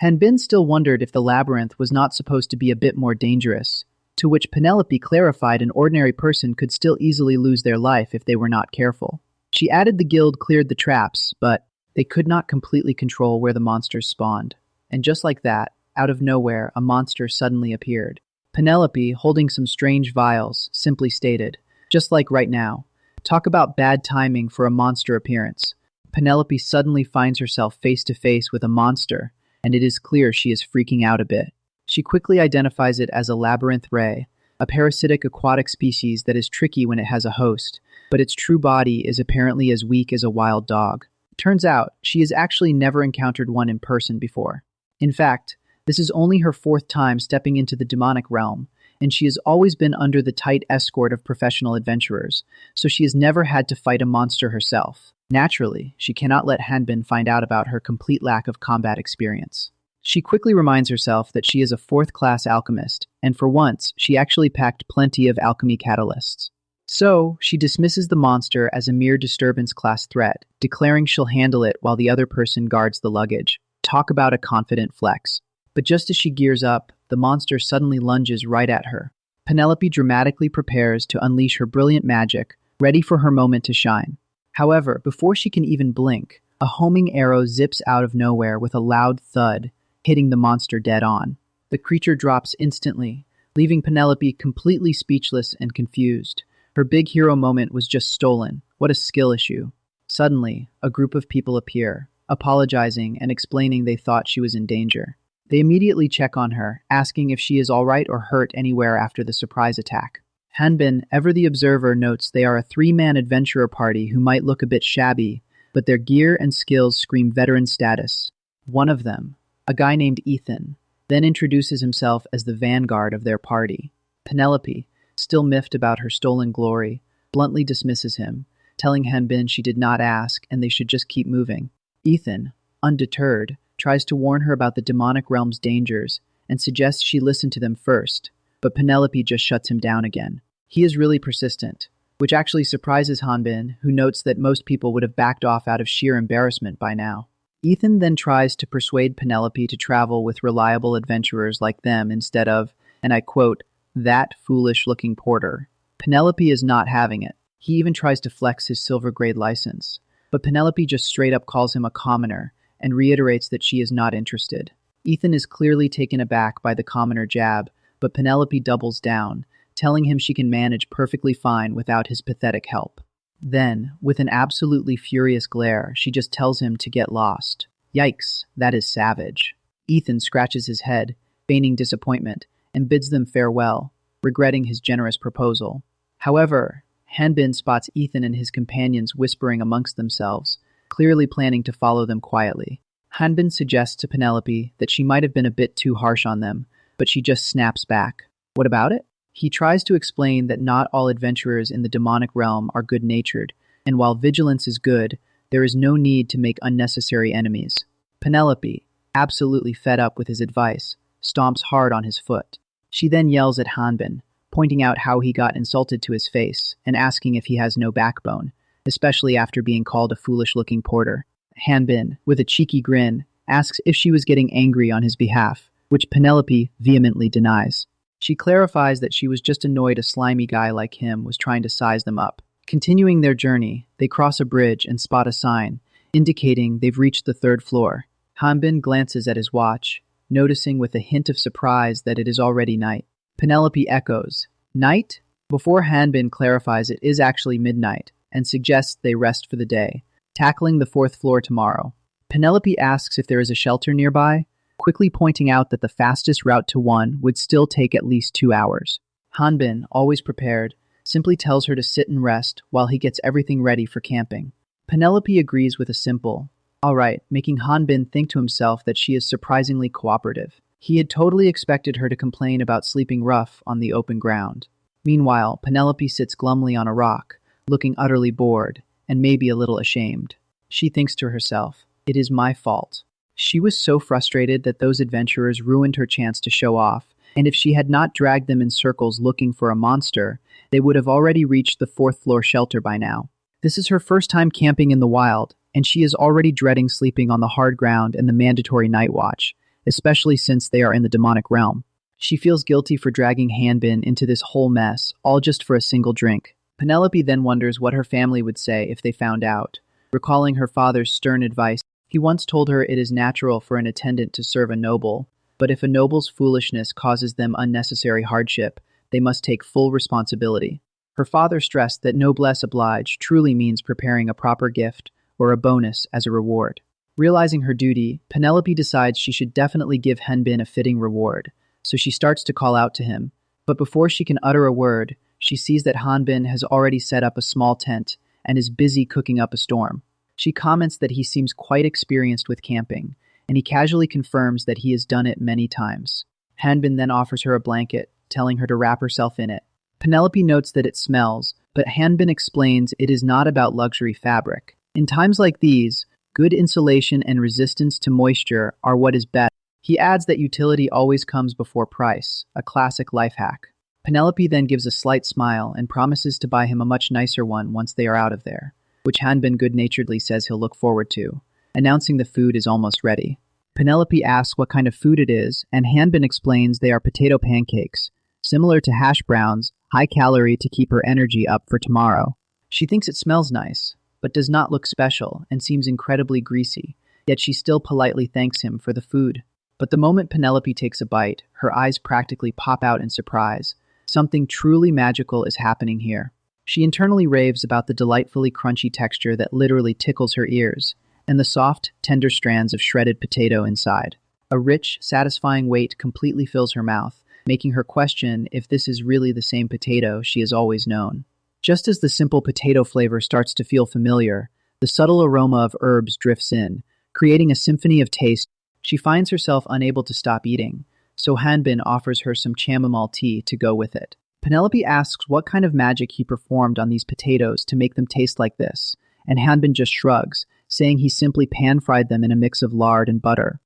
Hanbin still wondered if the labyrinth was not supposed to be a bit more dangerous, to which Penelope clarified an ordinary person could still easily lose their life if they were not careful. She added the guild cleared the traps, but they could not completely control where the monsters spawned. And just like that, out of nowhere, a monster suddenly appeared. Penelope, holding some strange vials, simply stated, "Just like right now." Talk about bad timing for a monster appearance. Penelope suddenly finds herself face to face with a monster, and it is clear she is freaking out a bit. She quickly identifies it as a labyrinth ray, a parasitic aquatic species that is tricky when it has a host, but its true body is apparently as weak as a wild dog. Turns out, she has actually never encountered one in person before. In fact, this is only her 4th time stepping into the demonic realm, and she has always been under the tight escort of professional adventurers, so she has never had to fight a monster herself. Naturally, she cannot let Hanbin find out about her complete lack of combat experience. She quickly reminds herself that she is a 4th-class alchemist, and for once, she actually packed plenty of alchemy catalysts. So, she dismisses the monster as a mere disturbance-class threat, declaring she'll handle it while the other person guards the luggage. Talk about a confident flex. But just as she gears up, the monster suddenly lunges right at her. Penelope dramatically prepares to unleash her brilliant magic, ready for her moment to shine. However, before she can even blink, a homing arrow zips out of nowhere with a loud thud, hitting the monster dead on. The creature drops instantly, leaving Penelope completely speechless and confused. Her big hero moment was just stolen. What a skill issue. Suddenly, a group of people appear, apologizing and explaining they thought she was in danger. They immediately check on her, asking if she is all right or hurt anywhere after the surprise attack. Hanbin, ever the observer, notes they are a 3-man adventurer party who might look a bit shabby, but their gear and skills scream veteran status. One of them, a guy named Ethan, then introduces himself as the vanguard of their party. Penelope, still miffed about her stolen glory, bluntly dismisses him, telling Hanbin she did not ask and they should just keep moving. Ethan, undeterred, tries to warn her about the demonic realm's dangers and suggests she listen to them first, but Penelope just shuts him down again. He is really persistent, which actually surprises Hanbin, who notes that most people would have backed off out of sheer embarrassment by now. Ethan then tries to persuade Penelope to travel with reliable adventurers like them instead of, and I quote, "that foolish-looking porter." Penelope is not having it. He even tries to flex his silver-grade license, but Penelope just straight up calls him a commoner and reiterates that she is not interested. Ethan is clearly taken aback by the commoner jab, but Penelope doubles down, telling him she can manage perfectly fine without his pathetic help. Then, with an absolutely furious glare, she just tells him to get lost. Yikes, that is savage. Ethan scratches his head, feigning disappointment, and bids them farewell, regretting his generous proposal. However, Hanbin spots Ethan and his companions whispering amongst themselves, clearly planning to follow them quietly. Hanbin suggests to Penelope that she might have been a bit too harsh on them, but she just snaps back. What about it? He tries to explain that not all adventurers in the demonic realm are good-natured, and while vigilance is good, there is no need to make unnecessary enemies. Penelope, absolutely fed up with his advice, stomps hard on his foot. She then yells at Hanbin, pointing out how he got insulted to his face and asking if he has no backbone, especially after being called a foolish-looking porter. Hanbin, with a cheeky grin, asks if she was getting angry on his behalf, which Penelope vehemently denies. She clarifies that she was just annoyed a slimy guy like him was trying to size them up. Continuing their journey, they cross a bridge and spot a sign, indicating they've reached the 3rd floor. Hanbin glances at his watch, noticing with a hint of surprise that it is already night. Penelope echoes, "Night?" before Hanbin clarifies it is actually midnight, and suggests they rest for the day, tackling the 4th floor tomorrow. Penelope asks if there is a shelter nearby, quickly pointing out that the fastest route to one would still take at least 2 hours. Hanbin, always prepared, simply tells her to sit and rest while he gets everything ready for camping. Penelope agrees with a simple, "All right," making Hanbin think to himself that she is surprisingly cooperative. He had totally expected her to complain about sleeping rough on the open ground. Meanwhile, Penelope sits glumly on a rock, looking utterly bored, and maybe a little ashamed. She thinks to herself, "It is my fault." She was so frustrated that those adventurers ruined her chance to show off, and if she had not dragged them in circles looking for a monster, they would have already reached the 4th floor shelter by now. This is her first time camping in the wild, and she is already dreading sleeping on the hard ground and the mandatory night watch, especially since they are in the demonic realm. She feels guilty for dragging Hanbin into this whole mess, all just for a single drink. Penelope then wonders what her family would say if they found out. Recalling her father's stern advice, he once told her it is natural for an attendant to serve a noble, but if a noble's foolishness causes them unnecessary hardship, they must take full responsibility. Her father stressed that noblesse oblige truly means preparing a proper gift or a bonus as a reward. Realizing her duty, Penelope decides she should definitely give Hanbin a fitting reward, so she starts to call out to him. But before she can utter a word, she sees that Hanbin has already set up a small tent and is busy cooking up a storm. She comments that he seems quite experienced with camping, and he casually confirms that he has done it many times. Hanbin then offers her a blanket, telling her to wrap herself in it. Penelope notes that it smells, but Hanbin explains it is not about luxury fabric. In times like these, good insulation and resistance to moisture are what is best. He adds that utility always comes before price, a classic life hack. Penelope then gives a slight smile and promises to buy him a much nicer one once they are out of there, which Hanbin good-naturedly says he'll look forward to, announcing the food is almost ready. Penelope asks what kind of food it is, and Hanbin explains they are potato pancakes, similar to hash browns, high-calorie to keep her energy up for tomorrow. She thinks it smells nice, but does not look special and seems incredibly greasy, yet she still politely thanks him for the food. But the moment Penelope takes a bite, her eyes practically pop out in surprise. Something truly magical is happening here. She internally raves about the delightfully crunchy texture that literally tickles her ears, and the soft, tender strands of shredded potato inside. A rich, satisfying weight completely fills her mouth, making her question if this is really the same potato she has always known. Just as the simple potato flavor starts to feel familiar, the subtle aroma of herbs drifts in, creating a symphony of taste. She finds herself unable to stop eating, so Hanbin offers her some chamomile tea to go with it. Penelope asks what kind of magic he performed on these potatoes to make them taste like this, and Hanbin just shrugs, saying he simply pan-fried them in a mix of lard and butter.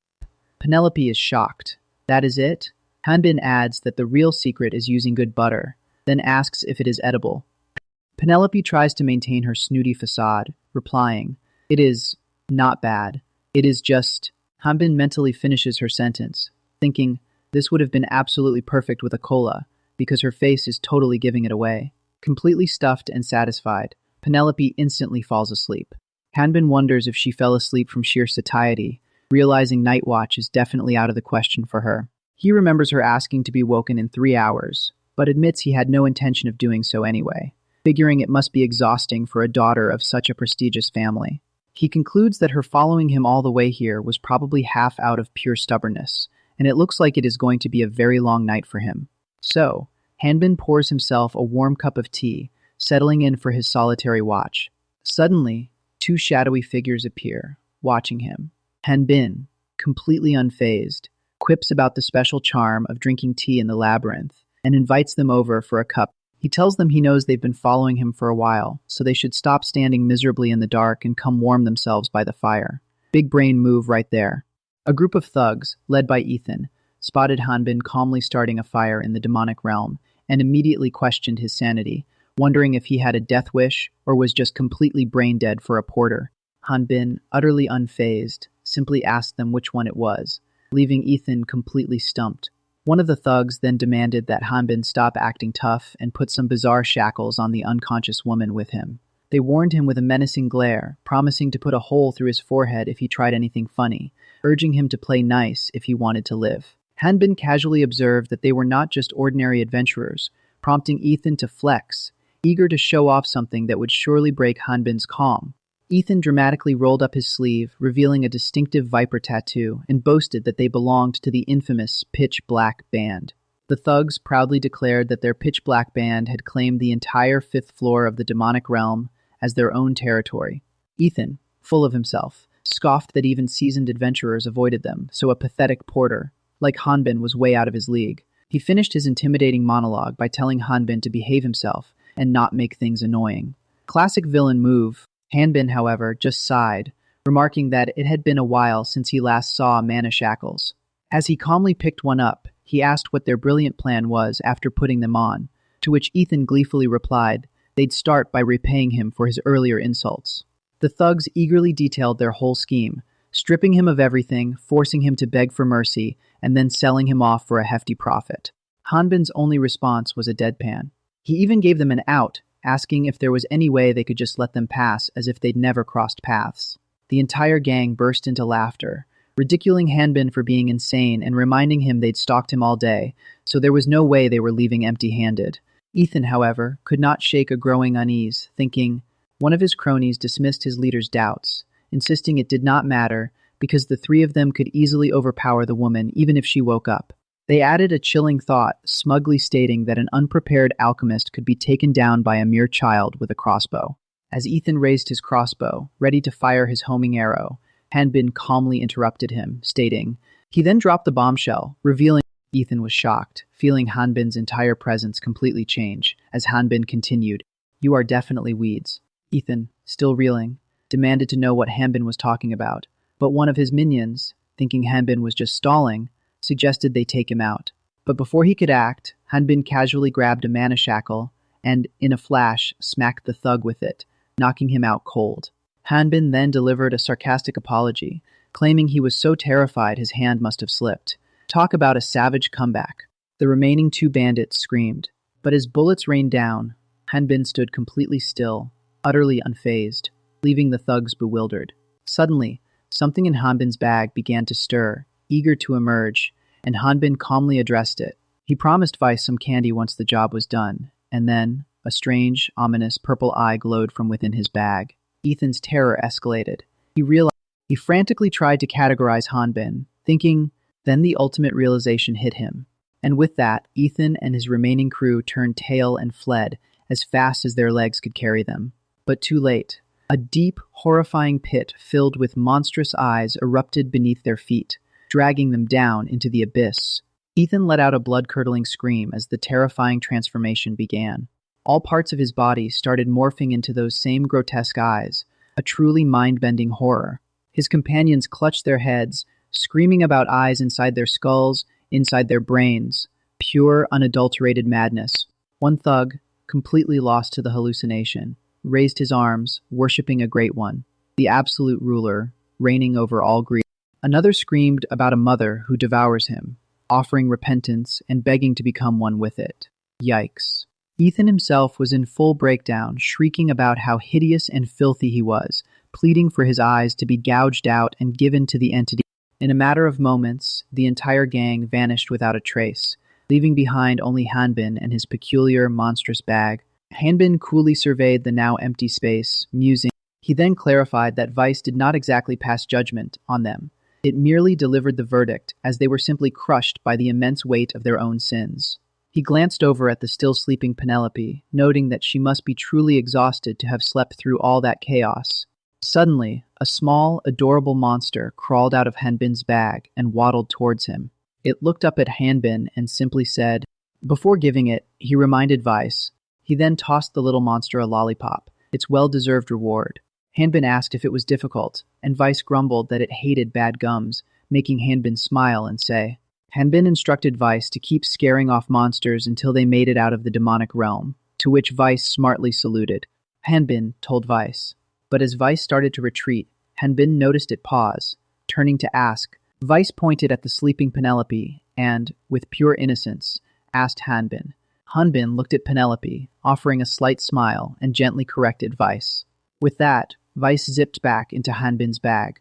Penelope is shocked. That is it? Hanbin adds that the real secret is using good butter, then asks if it is edible. Penelope tries to maintain her snooty facade, replying, "It is not bad. It is just..." Hanbin mentally finishes her sentence, thinking, this would have been absolutely perfect with a cola, because her face is totally giving it away. Completely stuffed and satisfied, Penelope instantly falls asleep. Hanbin wonders if she fell asleep from sheer satiety, realizing night watch is definitely out of the question for her. He remembers her asking to be woken in 3 hours, but admits he had no intention of doing so anyway. figuring it must be exhausting for a daughter of such a prestigious family. He concludes that her following him all the way here was probably half out of pure stubbornness, and it looks like it is going to be a very long night for him. So, Hanbin pours himself a warm cup of tea, settling in for his solitary watch. Suddenly, two shadowy figures appear, watching him. Hanbin, completely unfazed, quips about the special charm of drinking tea in the labyrinth and invites them over for a cup. He tells them he knows they've been following him for a while, so they should stop standing miserably in the dark and come warm themselves by the fire. Big brain move right there. A group of thugs, led by Ethan, spotted Hanbin calmly starting a fire in the demonic realm and immediately questioned his sanity, wondering if he had a death wish or was just completely brain dead for a porter. Hanbin, utterly unfazed, simply asked them which one it was, leaving Ethan completely stumped. One of the thugs then demanded that Hanbin stop acting tough and put some bizarre shackles on the unconscious woman with him. They warned him with a menacing glare, promising to put a hole through his forehead if he tried anything funny, urging him to play nice if he wanted to live. Hanbin casually observed that they were not just ordinary adventurers, prompting Ethan to flex, eager to show off something that would surely break Hanbin's calm. Ethan dramatically rolled up his sleeve, revealing a distinctive viper tattoo, and boasted that they belonged to the infamous Pitch Black Band. The thugs proudly declared that their Pitch Black Band had claimed the entire 5th floor of the demonic realm as their own territory. Ethan, full of himself, scoffed that even seasoned adventurers avoided them, so a pathetic porter, like Hanbin, was way out of his league. He finished his intimidating monologue by telling Hanbin to behave himself and not make things annoying. Classic villain move. Hanbin, however, just sighed, remarking that it had been a while since he last saw mana shackles. As he calmly picked one up, he asked what their brilliant plan was after putting them on, to which Ethan gleefully replied they'd start by repaying him for his earlier insults. The thugs eagerly detailed their whole scheme, stripping him of everything, forcing him to beg for mercy, and then selling him off for a hefty profit. Hanbin's only response was a deadpan. He even gave them an out, asking if there was any way they could just let them pass as if they'd never crossed paths. The entire gang burst into laughter, ridiculing Hanbin for being insane and reminding him they'd stalked him all day, so there was no way they were leaving empty-handed. Ethan, however, could not shake a growing unease, thinking one of his cronies dismissed his leader's doubts, insisting it did not matter because the three of them could easily overpower the woman even if she woke up. They added a chilling thought, smugly stating that an unprepared alchemist could be taken down by a mere child with a crossbow. As Ethan raised his crossbow, ready to fire his homing arrow, Hanbin calmly interrupted him, stating, he then dropped the bombshell, revealing Ethan was shocked, feeling Hanbin's entire presence completely change, as Hanbin continued, you are definitely weeds. Ethan, still reeling, demanded to know what Hanbin was talking about, but one of his minions, thinking Hanbin was just stalling, suggested they take him out. But before he could act, Hanbin casually grabbed a mana shackle and, in a flash, smacked the thug with it, knocking him out cold. Hanbin then delivered a sarcastic apology, claiming he was so terrified his hand must have slipped. Talk about a savage comeback. The remaining two bandits screamed, but as bullets rained down, Hanbin stood completely still, utterly unfazed, leaving the thugs bewildered. Suddenly, something in Hanbin's bag began to stir, eager to emerge, and Hanbin calmly addressed it. He promised Vice some candy once the job was done, and then a strange, ominous purple eye glowed from within his bag. Ethan's terror escalated. He frantically tried to categorize Hanbin, thinking, then the ultimate realization hit him. And with that, Ethan and his remaining crew turned tail and fled as fast as their legs could carry them. But too late. A deep, horrifying pit filled with monstrous eyes erupted beneath their feet, dragging them down into the abyss. Ethan let out a blood-curdling scream as the terrifying transformation began. All parts of his body started morphing into those same grotesque eyes, a truly mind-bending horror. His companions clutched their heads, screaming about eyes inside their skulls, inside their brains. Pure, unadulterated madness. One thug, completely lost to the hallucination, raised his arms, worshipping a great one, the absolute ruler, reigning over all greed. Another screamed about a mother who devours him, offering repentance and begging to become one with it. Yikes. Ethan himself was in full breakdown, shrieking about how hideous and filthy he was, pleading for his eyes to be gouged out and given to the entity. In a matter of moments, the entire gang vanished without a trace, leaving behind only Hanbin and his peculiar, monstrous bag. Hanbin coolly surveyed the now empty space, musing. He then clarified that Vice did not exactly pass judgment on them. It merely delivered the verdict, as they were simply crushed by the immense weight of their own sins. He glanced over at the still sleeping Penelope, noting that she must be truly exhausted to have slept through all that chaos. Suddenly, a small, adorable monster crawled out of Hanbin's bag and waddled towards him. It looked up at Hanbin and simply said, before giving it, he reminded Vice. He then tossed the little monster a lollipop, its well-deserved reward. Hanbin asked if it was difficult, and Vice grumbled that it hated bad gums, making Hanbin smile and say. Hanbin instructed Vice to keep scaring off monsters until they made it out of the demonic realm, to which Vice smartly saluted. Hanbin told Vice. But as Vice started to retreat, Hanbin noticed it pause. Turning to ask, Vice pointed at the sleeping Penelope and, with pure innocence, asked Hanbin. Hanbin looked at Penelope, offering a slight smile, and gently corrected Vice. With that, Vice zipped back into Hanbin's bag,